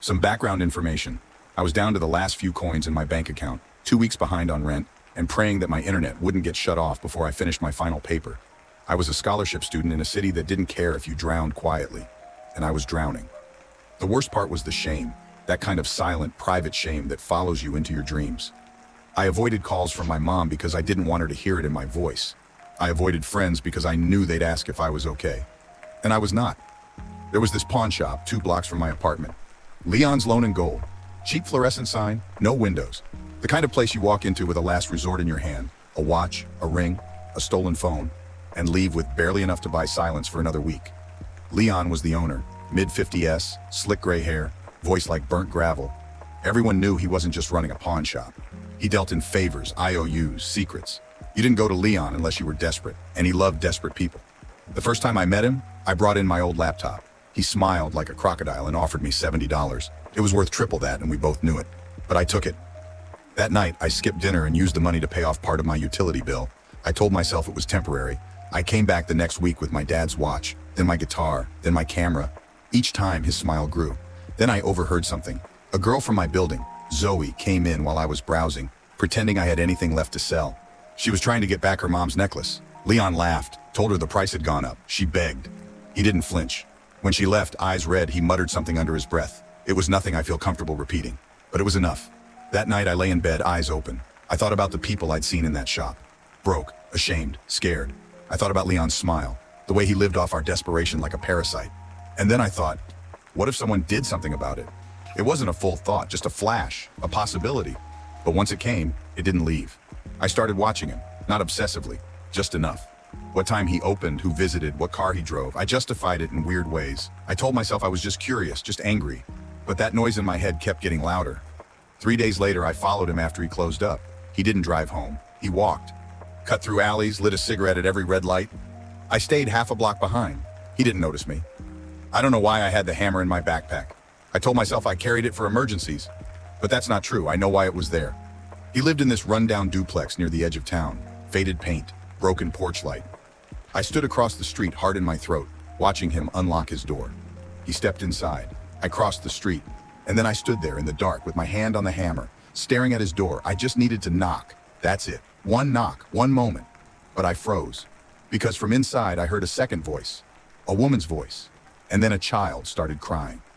Some background information. I was down to the last few coins in my bank account, 2 weeks behind on rent, and praying that my internet wouldn't get shut off before I finished my final paper. I was a scholarship student in a city that didn't care if you drowned quietly, and I was drowning. The worst part was the shame, that kind of silent, private shame that follows you into your dreams. I avoided calls from my mom because I didn't want her to hear it in my voice. I avoided friends because I knew they'd ask if I was okay. And I was not. There was this pawn shop 2 blocks from my apartment. Leon's Loan and Gold. Cheap fluorescent sign, no windows. The kind of place you walk into with a last resort in your hand, a watch, a ring, a stolen phone, and leave with barely enough to buy silence for another week. Leon was the owner, mid-50s, slick gray hair, voice like burnt gravel. Everyone knew he wasn't just running a pawn shop. He dealt in favors, IOUs, secrets. You didn't go to Leon unless you were desperate, and he loved desperate people. The first time I met him, I brought in my old laptop. He smiled like a crocodile and offered me $70. It was worth triple that, and we both knew it. But I took it. That night, I skipped dinner and used the money to pay off part of my utility bill. I told myself it was temporary. I came back the next week with my dad's watch, then my guitar, then my camera. Each time, his smile grew. Then I overheard something. A girl from my building, Zoe, came in while I was browsing, pretending I had anything left to sell. She was trying to get back her mom's necklace. Leon laughed, told her the price had gone up. She begged. He didn't flinch. When she left, eyes red, he muttered something under his breath. It was nothing I feel comfortable repeating, but it was enough. That night I lay in bed, eyes open. I thought about the people I'd seen in that shop. Broke, ashamed, scared. I thought about Leon's smile, the way he lived off our desperation like a parasite. And then I thought, what if someone did something about it? It wasn't a full thought, just a flash, a possibility. But once it came, it didn't leave. I started watching him, not obsessively, just enough. What time he opened, who visited, what car he drove. I justified it in weird ways. I told myself I was just curious, just angry. But that noise in my head kept getting louder. 3 days later, I followed him after he closed up. He didn't drive home. He walked. Cut through alleys, lit a cigarette at every red light. I stayed half a block behind. He didn't notice me. I don't know why I had the hammer in my backpack. I told myself I carried it for emergencies. But that's not true. I know why it was there. He lived in this rundown duplex near the edge of town. Faded paint, broken porch light. I stood across the street, heart in my throat, watching him unlock his door. He stepped inside. I crossed the street, and then I stood there in the dark with my hand on the hammer, staring at his door. I just needed to knock. That's it. One knock, one moment. But I froze, because from inside I heard a second voice, a woman's voice, and then a child started crying.